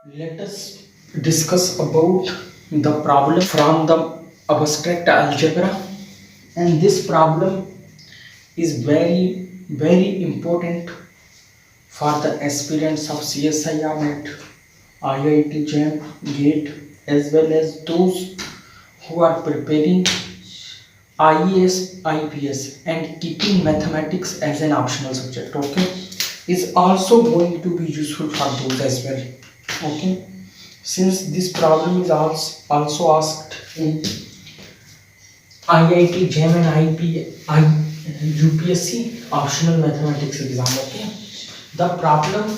Let us discuss about the problem from the abstract algebra, and this problem is very important for the aspirants of CSIR NET, IIT JAM, GATE, as well as those who are preparing IES, IPS and keeping mathematics as an optional subject. Okay, is also going to be useful for those as well. Okay, since this problem is also asked in IIT JAM and UPSC optional mathematics exam. Okay, the problem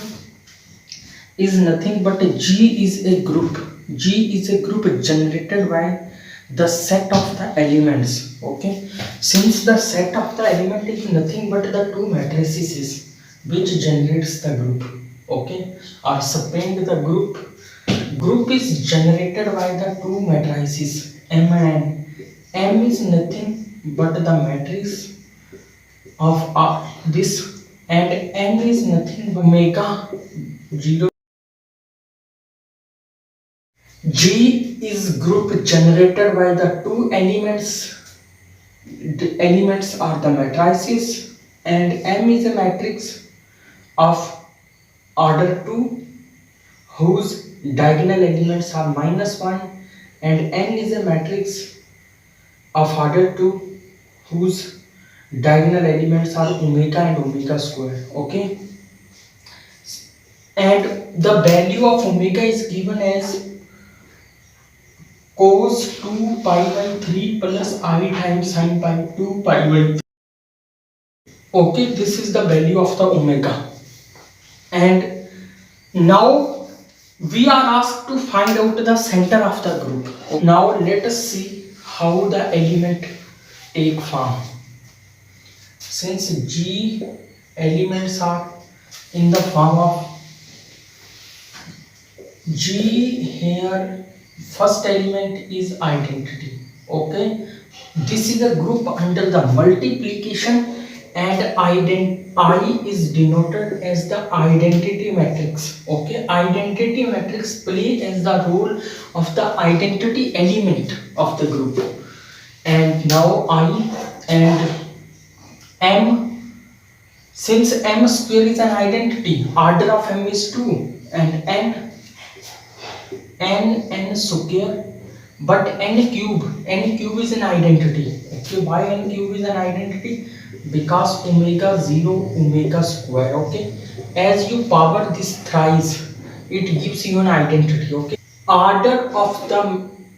is nothing but G is a group. G is a group generated by the set of the elements. Okay, since the set of the element is nothing but the two matrices which generates the group. Okay, or suppend the group is generated by the two matrices M and N. M is nothing but the matrix of this, and N is nothing but omega 0. G is group generated by the two elements. The elements are the matrices, and M is a matrix of order 2 whose diagonal elements are -1, and N is a matrix of order 2 whose diagonal elements are omega and omega square. Okay, and the value of omega is given as cos 2 pi by 3 plus I times sin pi 2 pi by 3. Okay, this is the value of the omega, and now we are asked to find out the center of the group. Now let us see how the element take form. Since G elements are in the form of G, here first element is identity. Okay, this is a group under the multiplication, and I is denoted as the identity matrix. Okay, identity matrix play as the role of the identity element of the group. And now I and M, since M square is an identity, order of M is 2, and n square, but n cube is an identity. Okay, why n cube is an identity? Because omega 0 omega square. Okay, as you power this thrice, it gives you an identity. Okay, order of the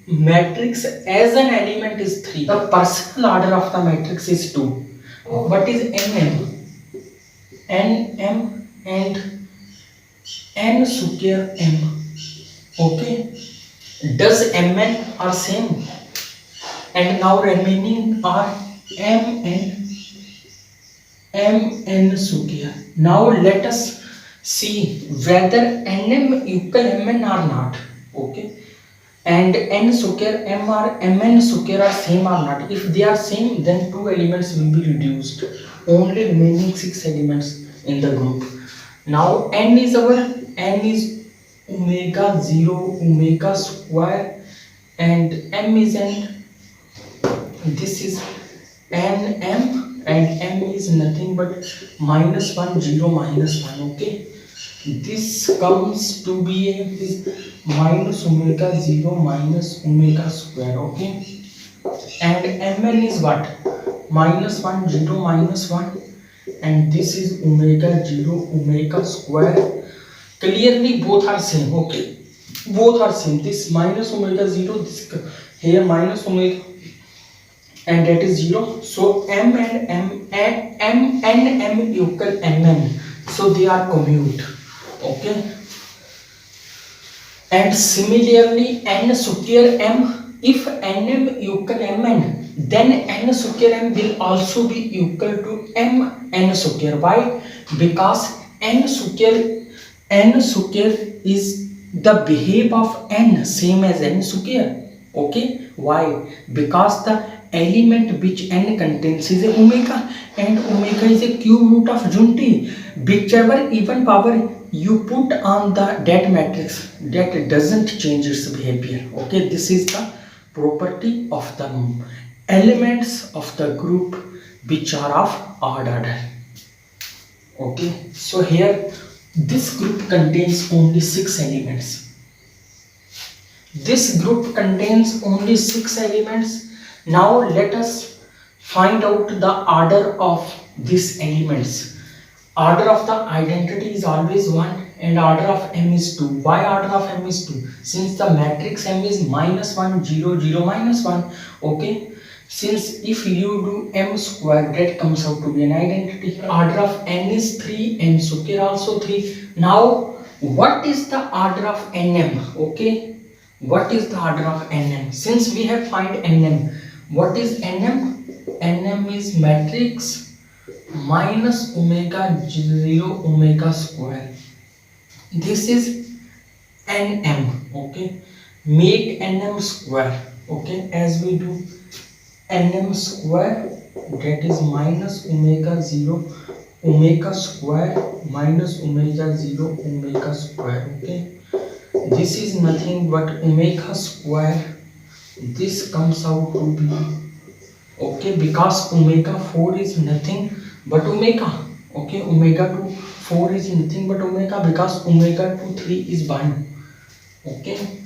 matrix as an element is 3. The partial order of the matrix is 2. What is nm and n square m? Okay, does mn are same, and now remaining are mn square. Now let us see whether nm equal mn or not. Okay, and n square m or mn square are same or not. If they are same, then two elements will be reduced, only remaining 6 elements in the group. Now n is omega 0 omega square, and m is this is nm, and m is nothing but -1 0 -1. Okay, this comes to be is minus omega 0 minus omega square. Okay, and mn is what? -1 0 -1, and this is omega 0 omega square. Clearly both are same. Okay, both are same. This minus omega 0, this here minus omega, and that is 0. So m and m equal mn, so they are commute. Okay, and similarly n square m, if nm equal mn, then n square m will also be equal to mn square. Why? Because n square is the behave of n same as n square. Okay, why? Because the element which n contains is a omega, and omega is a cube root of unity. Whichever even power you put on that matrix, that doesn't change its behavior. Okay, this is the property of the elements of the group which are of odd order. Okay, so here this group contains only 6 elements. This group contains only 6 elements. Now let us find out the order of these elements. Order of the identity is always 1 and order of M is 2. Why order of M is 2? Since the matrix M is minus 1, 0, 0, minus 1. Okay. Since if you do M square, that comes out to be an identity. Order of N is 3 and square also 3. Now what is the order of NM? Okay. What is the order of NM? Since we have find NM, what is NM? NM is matrix minus omega 0 omega square. This is NM. Okay, make NM square. Okay, as we do NM square, that is minus omega 0 omega square minus omega 0 omega square. Okay, this is nothing but omega square. This comes out to be, okay, because omega 4 is nothing but omega. Okay, omega to 4 is nothing but omega, because omega to 3 is 1. Okay,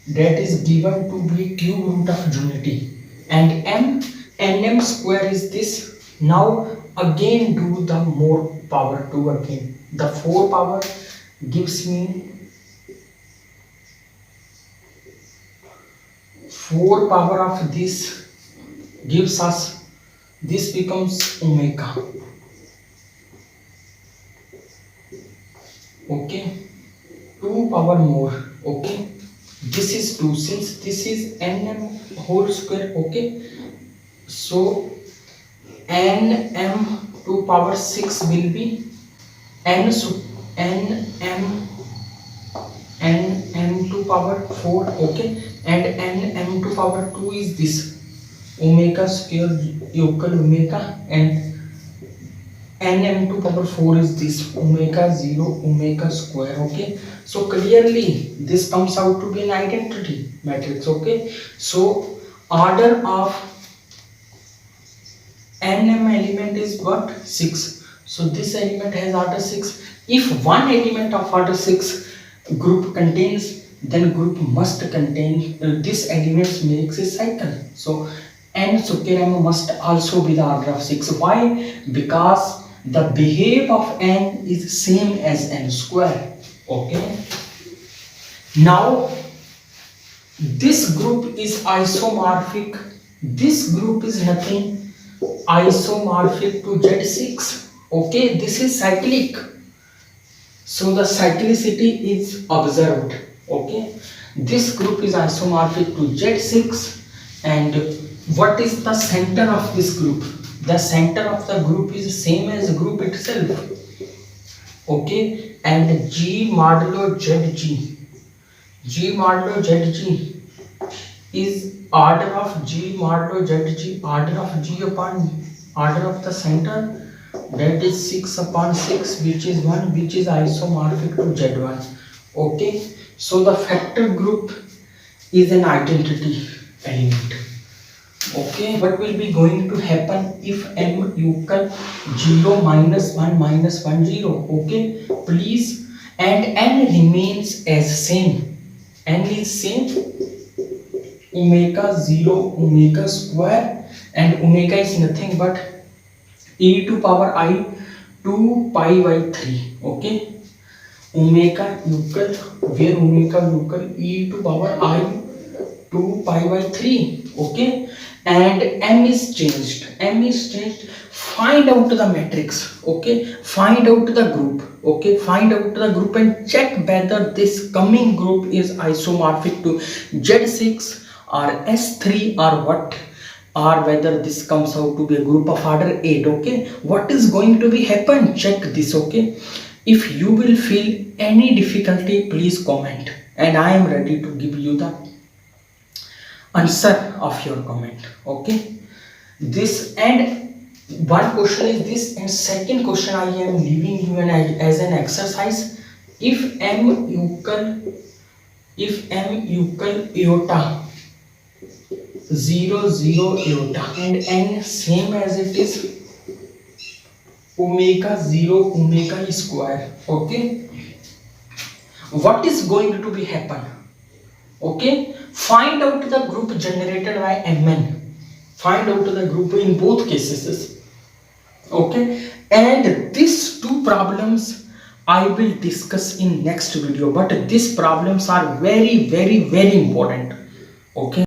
that is given to be cube root of unity. And nm square is this. Now again do the more power 2 again. The 4 power gives me 4 power of this gives us, this becomes omega. Okay, 2 power more. Okay, this is 2, since this is nm whole square. Okay, so nm 2 power 6 will be n, so nm 2 power 4. Okay, and nm 2 power 2 is this omega square equal omega, and nm 2 power 4 is this omega 0 omega square. Okay, so clearly this comes out to be an identity matrix. Okay, so order of nm element is what? 6. So this element has order 6. If one element of order 6 group contains, then group must contain this element makes a cycle. So n square m must also be the order of 6. Why? Because the behavior of n is same as n square. Okay, now this group is isomorphic. This group is nothing isomorphic to Z6. Okay, this is cyclic, so the cyclicity is observed. Okay, this group is isomorphic to Z6. And what is the center of this group? The center of the group is same as group itself. Okay, and G modulo ZG, G modulo ZG is order of G modulo ZG, order of G upon order of the center, that is 6 upon 6, which is 1, which is isomorphic to Z1. Okay, so the factor group is an identity element. Okay, what will be going to happen if m equal 0 minus 1 minus 1 0? Okay, please, and n remains as same. N is same, omega 0 omega square, and omega is nothing but e to power I 2 pi by 3. Okay, omega equal, where omega equal e to power I 2 pi by 3. Okay, and m is changed. M is changed. Find out the matrix. Okay, find out the group. Okay, find out the group and check whether this coming group is isomorphic to Z6 or S3 or what, or whether this comes out to be a group of order 8. Okay, what is going to be happen? Check this. Okay, if you will feel any difficulty, please comment, and I am ready to give you the answer of your comment. Okay, this, and one question is this, and second question I am leaving you as an exercise. if m equal iota 0 0 iota and n same as it is omega 0 omega square, okay, what is going to be happen? Okay, find out the group generated by mn, find out the group in both cases. Okay, and these two problems I will discuss in next video, but these problems are very important. Okay.